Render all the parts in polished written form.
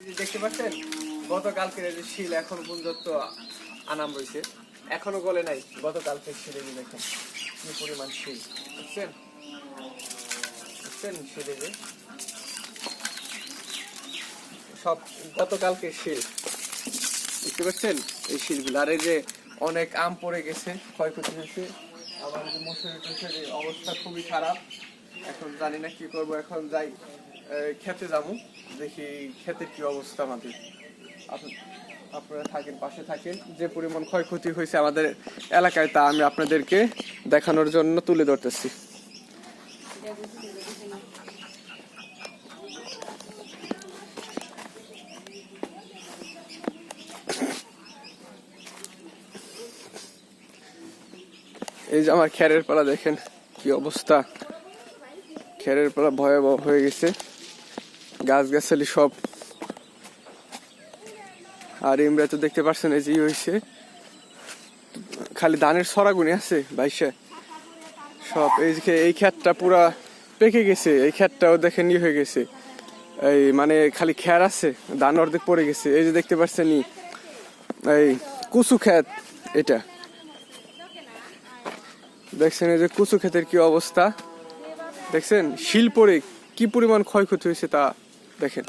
দেখতে পাচ্ছেন গতকালকের যে শিল এখন পর্যন্ত আনাম রয়েছে, এখনো গলে নাই। গতকালকের শিলে দেখেন কি পরিমাণ শিল, বুঝছেন বুঝছেন শিলে যে সব গতকালকের শিল দেখতে পাচ্ছেন। এই শিলগুলো আর এই যে অনেক আম পড়ে গেছে, ক্ষয়ক্ষতি হয়েছে। আবার যে মশারি টশারি অবস্থা খুবই খারাপ। এখন জানি না কি করব, এখন যাই খেতে যাবো, দেখি ক্ষেতের কি অবস্থা আমাদের। আপনারা থাকেন, পাশে থাকেন। যে পরিমাণ ক্ষয়ক্ষতি হয়েছে আমাদের এলাকায় তা আমি আপনাদেরকে দেখানোর জন্য তুলে ধরতেছি। এই যে আমার খেরের পালা দেখেন কি অবস্থা, খেরের পালা ভয়াবহ হয়ে গেছে, গাছ গাছালি সব। আর ইমরা তো দেখতে পাচ্ছেন এই যে হয়েছে, খালি ধানের ছড়াগুনি আছে ভাইসা সব। এই ক্ষেতটা পুরা পেকে গেছে, এই ক্ষেতটাও দেখেন ই হয়ে গেছে, এই মানে খালি খের আছে, ধান অর্ধেক পড়ে গেছে। এই যে দেখতে পাচ্ছেন এই কুচু ক্ষেত, এটা দেখছেন এই যে কুচু ক্ষেতের কি অবস্থা দেখছেন, শিল পড়ে কি পরিমাণ ক্ষয়ক্ষতি হয়েছে তা দেখেন।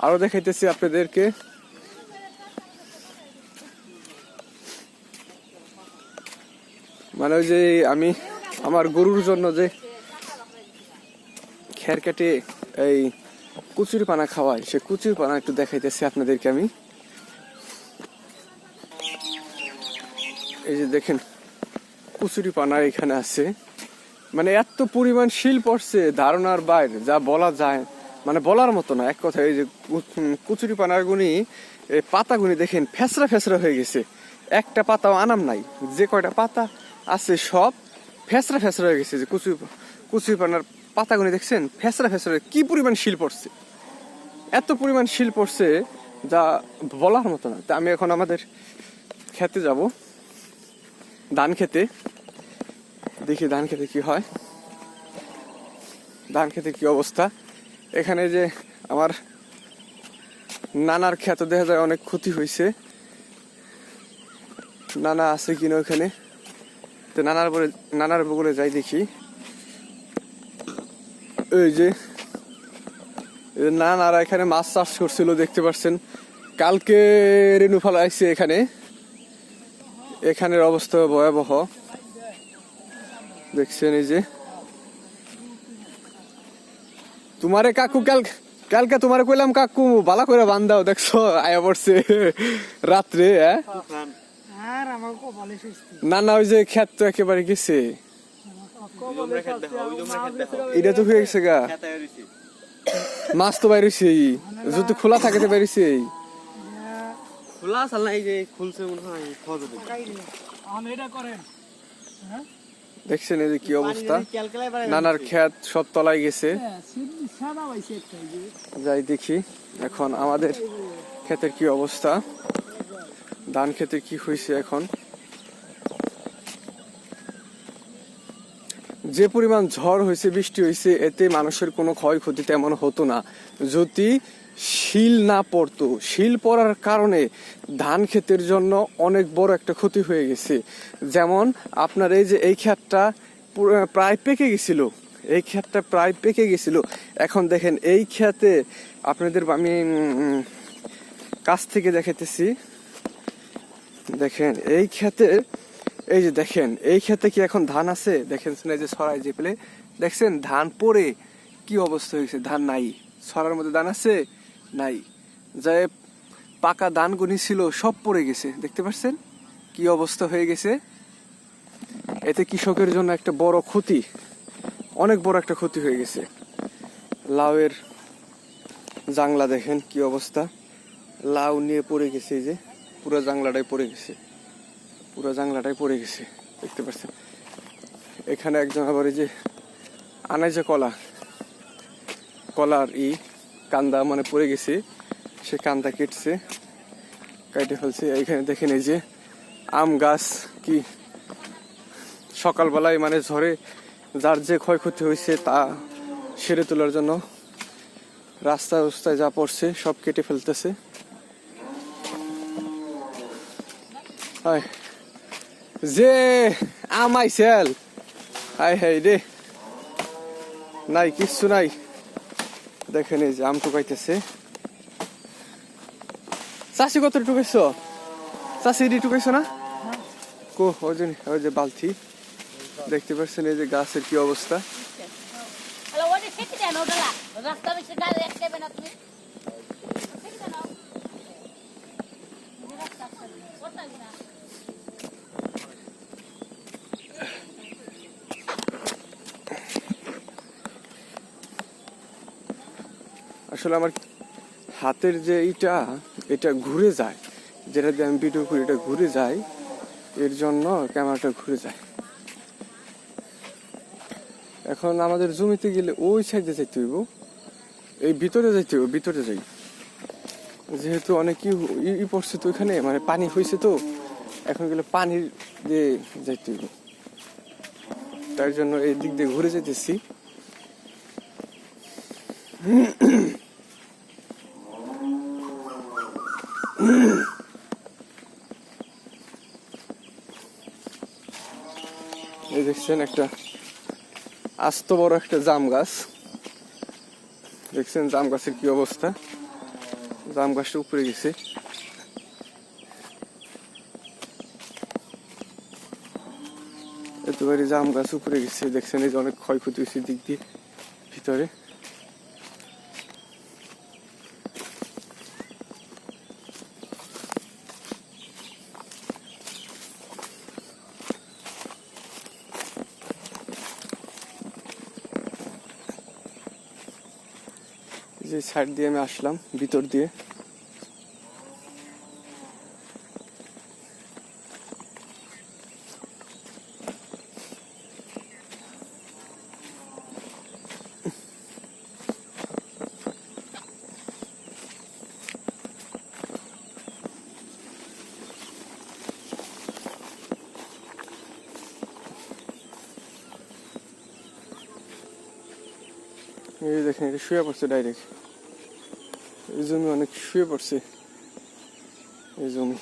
আরো দেখাইতেছি আপনাদেরকে, মানে ওই যে আমি আমার গরুর জন্য যে খের কেটে এই কুচুর পানা খাওয়াই, সে কুচুর পানা একটু দেখাইতেছি আপনাদেরকে আমি। এই যে দেখেন কুচুরি পানা এখানে আছে, মানে এত পরিমাণ শিল পড়ছে ধারণার বাইরে, যা বলা যায়, মানে বলার মতো না এক কথা। এই যে কুচুরি পানার গুনি পাতা গুনি দেখেন ফেসরা ফেসরা হয়ে গেছে, একটা পাতাও আনাম নাই। যে কয়টা পাতা আছে সব ফেসরা ফেসরা হয়ে গেছে। যে কুচুরি পানার পাতাগুনি দেখছেন ফেসরা ফেসরা, কি পরিমাণ শিল পড়ছে, এত পরিমাণ শিল পড়ছে যা বলার মতো না। তা আমি এখন আমাদের খেতে যাব, ধান খেতে, দেখি ধান খেতে কি হয়, ধান খেতে কি অবস্থা। এখানে যে আমার নানার ক্ষেত দেখা যায় অনেক ক্ষতি হয়েছে, নানা আছে কিনা ওখানে, তো নানার বগলে যাই দেখি। এই যে নানারা এখানে মাছ চাষ করছিল দেখতে পাচ্ছেন, কালকে রেণু ফল আসছে এখানে, এখানের অবস্থা ভয়াবহ দেখছেন। এই যে তোমারে কাকু কালকে তোমারে কইলাম কাকু বালা করে বান্ধাও, দেখছো আয়া পড়ছে রাত্রে। না না ওই যে ক্ষেত তো একেবারে গেছে, এটা তো হয়ে গেছে গা, মাছ তো বাইরেছে, যদি খোলা থাকে তো বাইরেছে, খোলা চাল নাই যে খুলছে মনে হয়। দেখছেন এই যে কি অবস্থা, নানার ক্ষেত সব তলায় গেছে। যাই দেখি এখন আমাদের ক্ষেতের কি অবস্থা, ধান ক্ষেতের কি হয়েছে এখন। যে পরিমাণ ঝড় হয়েছে, বৃষ্টি হয়েছে, এতে মানুষের কোনো ক্ষয়ক্ষতি তেমন হতো না যদি শিল না পড়তো। শিল পড়ার কারণে ধান ক্ষেতের জন্য অনেক বড় একটা ক্ষতি হয়ে গেছে। যেমন আপনার এই যে এই ক্ষেতটা প্রায় পেকে গেছিল, এই ক্ষেতটা প্রায় পেকে গেছিল। এখন দেখেন এই ক্ষেতে আপনাদের আমি কাছ থেকে দেখাইতেছি, দেখেন এই ক্ষেতে, এই যে দেখেন এই ক্ষেতে কি এখন ধান আছে দেখেন, এই যে ছড়াই যে পেলে দেখছেন ধান পড়ে কি অবস্থা হয়েছে, ধান নাই, ছড়ার মধ্যে ধান আছে নাই, যে পাকা ধানগুনি ছিল সব পড়ে গেছে, দেখতে পাচ্ছেন কি অবস্থা হয়ে গেছে। এতে কৃষকের জন্য একটা বড় ক্ষতি, অনেক বড় একটা ক্ষতি হয়ে গেছে। লাউয়ের জাংলা দেখেন কি অবস্থা, লাউ নিয়ে পড়ে গেছে, এই যে পুরো জাংলাটাই পড়ে গেছে, পুরো জাংলাটাই পড়ে গেছে দেখতে পাচ্ছেন। এখানে একজন আবার এই যে আনাই যে কলার কান্দা মানে পড়ে গেছে, সে কান্দা কেটে ফেলছে। এখানে দেখেন এই যে আম গাছ কি সকালবেলায় মানে ঝড়ে যার যে ক্ষয়ক্ষতি হয়েছে তা সেরে তোলার জন্য রাস্তায় রাস্তায় যা পড়ছে সব কেটে ফেলতেছে। যে আমাইছেল হাই হাই রে, নাই কিচ্ছু নাই। দেখেন এই যে আম টুকাইতেছে। চাষি কত টুকাইছো? চাষি এটি টুকাইছো না? কো ওই যে বালতি দেখতে পাচ্ছেন, এই যে গাছের কি অবস্থা। আসলে আমার হাতের যে এটা ঘুরে যায়, যেটা দিয়ে আমি ভিডিও করি এটা ঘুরে যায়, এর জন্য ক্যামেরাটা ঘুরে যায়। এখন আমাদের জমিতে গেলে ওই সাইডে যাইতে হইব, এই ভিতরে যাইতে হইব, ভিতরে যাই, যেহেতু অনেক ই পড়ছে তো ওইখানে, মানে পানি হয়েছে তো, এখন গেলে পানির দিয়ে যাইতে হইব, তার জন্য এই দিক দিয়ে ঘুরে যেতেছি। এই দেখছেন একটা আস্ত বড় একটা জাম গাছ, দেখছেন জাম গাছের কি অবস্থা, জাম গাছটা উপরে গেছে। এতবারে জাম গাছ উপরে গেছে, দেখছেন এই যে অনেক ক্ষয়ক্ষতি হয়েছে দিক দিয়ে ভিতরে। যে সাইড দিয়ে আমি আসলাম ভিতর দিয়ে, এই দেখেন এটা শুয়ে পড়ছে ডাইরেক্ট, এই জমি অনেক শুয়ে পড়ছে, এই জমি।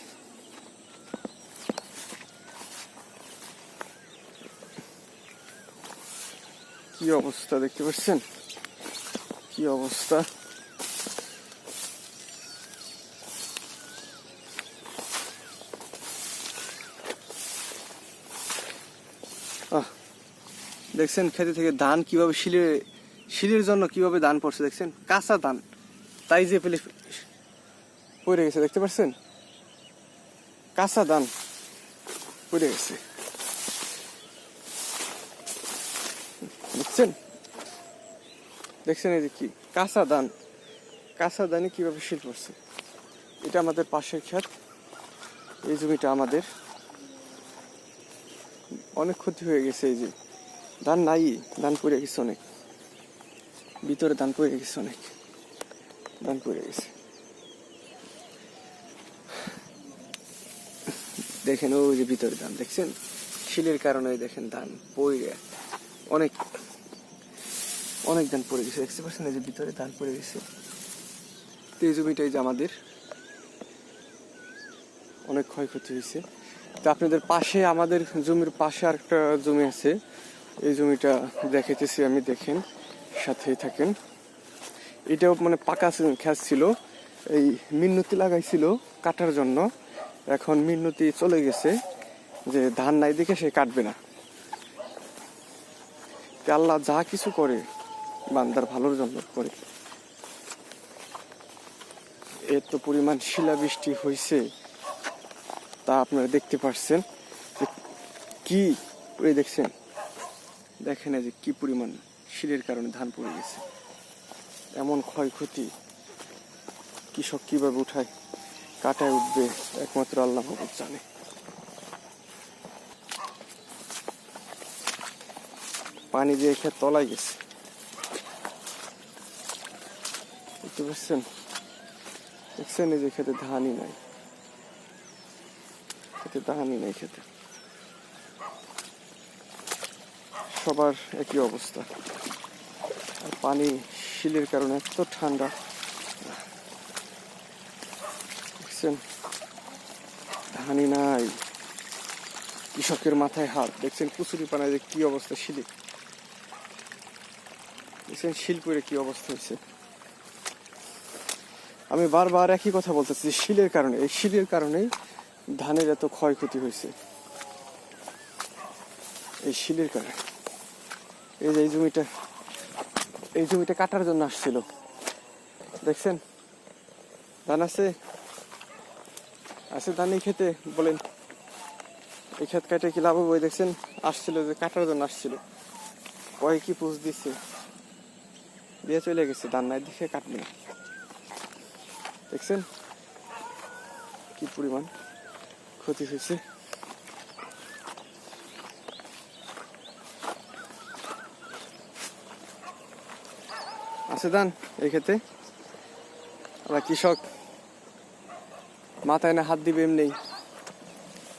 কি অবস্থা দেখতে পাচ্ছেন, কি অবস্থা। দেখছেন খেতে থেকে ধান কিভাবে শিলের জন্য কিভাবে ধান পড়ছে, দেখছেন কাঁচা ধান, তাই যে ফেলে পড়ে গেছে, দেখতে পাচ্ছেন কাঁচা ধান পড়ে গেছে, দেখছেন দেখছেন এই যে কি কাঁচা ধানে কিভাবে শিল পড়ছে। এটা আমাদের পাশের ক্ষেত, এই জমিটা আমাদের, অনেক ক্ষতি হয়ে গেছে। এই যে ধান নাই, ধান পড়ে গেছে অনেক, ভিতরে ধান পড়ে গেছে, অনেক ধান পড়ে গেছে। দেখেন ওই যে ভিতরে ধান, দেখছেন শিলের কারণে দেখেন ধান পড়ে অনেক অনেক ধান পড়ে গেছে, দেখতে পাচ্ছেন এই যে ভিতরে ধান পড়ে গেছে। তো এই জমিটাই যে আমাদের, অনেক ক্ষয়ক্ষতি হয়েছে। তো আপনাদের পাশে, আমাদের জমির পাশে আর একটা জমি আছে, এই জমিটা দেখাইতেছি আমি, দেখেন সাথেই থাকেন। এটাও মানে পাকা ক্ষেত ছিল, এই মিন্নতি লাগাইছিল কাটার জন্য, এখন মিন্নতি চলে গেছে, যে ধান নাই দেখে সে কাটবে না। আল্লাহ যা কিছু করে বান্দার ভালোর জন্য করে। এত পরিমাণ শিলাবৃষ্টি হয়েছে তা আপনারা দেখতে পাচ্ছেন, কি ওই দেখছেন, দেখেন এই যে কি পরিমাণ শিলের কারণে ধান পড়ে গেছে, এমন ক্ষয়ক্ষতি। কৃষক কিভাবে উঠায় কাটায় উঠবে একমাত্র আল্লাহ জানে। পানি দিয়ে খেয়ে তলায় গেছে, বুঝতে পারছেন, দেখছেন এই যে খেতে ধানই নাই, খেতে ধানই নাই, খেতে সবার একই অবস্থা। আর পানি শিলের কারণে এত ঠান্ডা দেখছেন। ধানই নাই, কৃষকের মাথায় হাত। দেখছেন কুচুরি পানায় যে কি অবস্থা, শিলে দেখছেন শিল পরে কি অবস্থা হয়েছে। আমি বারবার একই কথা বলতেছি, শিলের কারণে, এই শিলের কারণেই ধানের এত ক্ষয়ক্ষতি হয়েছে, এই শিলের কারণে। এই যে এই জমিটা কাটার জন্য আসছিল, দেখছেন ধান আছে আছে ধান এই খেতে, বলেন এই ক্ষেত কাটে কি লাভ হবে? দেখছেন আসছিল যে কাটার জন্য আসছিল, কয় কি পুষ দিচ্ছে, দিয়ে চলে গেছে, ধান নাই দেখে কাটবে না। দেখছেন কি পরিমাণ ক্ষতি হয়েছে। আছে ধান এই ক্ষেতে, আবার কৃষক মাথায় না হাত দিবে এমনি।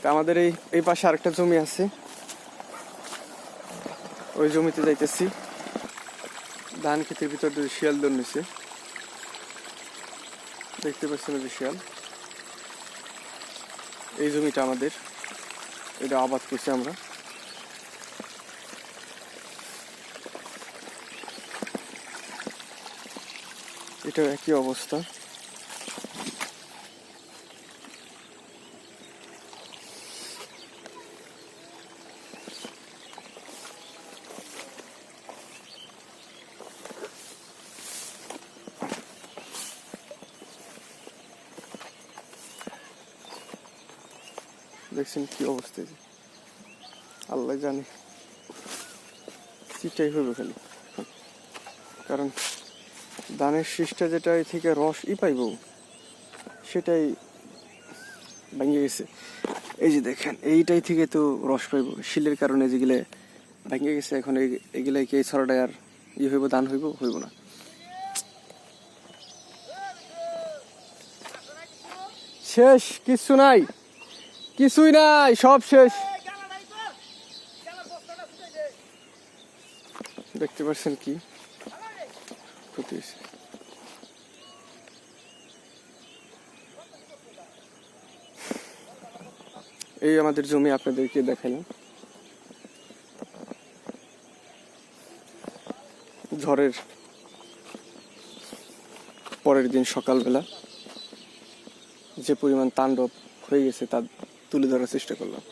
তা আমাদের এই পাশে আরেকটা জমি আছে, ওই জমিতে যাইতেছি। ধান ক্ষেতের ভিতর দিয়ে শিয়াল দৌড় নিছে, দেখতে পাচ্ছেন ওই যে শিয়াল। এই জমিটা আমাদের, এটা আবাদ করছি আমরা। এটাও একই অবস্থা। দেখছেন কি অবস্থা, আল্লাহ জানে, চিটাই হবে খালি। কারণ ধানের শীষটা যেটা এই থেকে রস পাইব, সেটাই ভেঙে গেছে। এই যে দেখেন এইটাই থেকে তো রস পাইব, শিলের কারণে যেগুলো ভেঙে গেছে। এখন এগুলাই কি এই ছড়াটাই আর হইব, ধান হইব না। শেষ, কিছু নাই, কিছুই নাই, সব শেষ। দেখতে পাচ্ছেন কি ক্ষতি হয়েছে। এই আমাদের জমি আপনাদেরকে দেখালাম। ঝড়ের পরের দিন সকালবেলা যে পরিমাণ তাণ্ডব হয়ে গেছে তা তুলে ধরার চেষ্টা করলাম।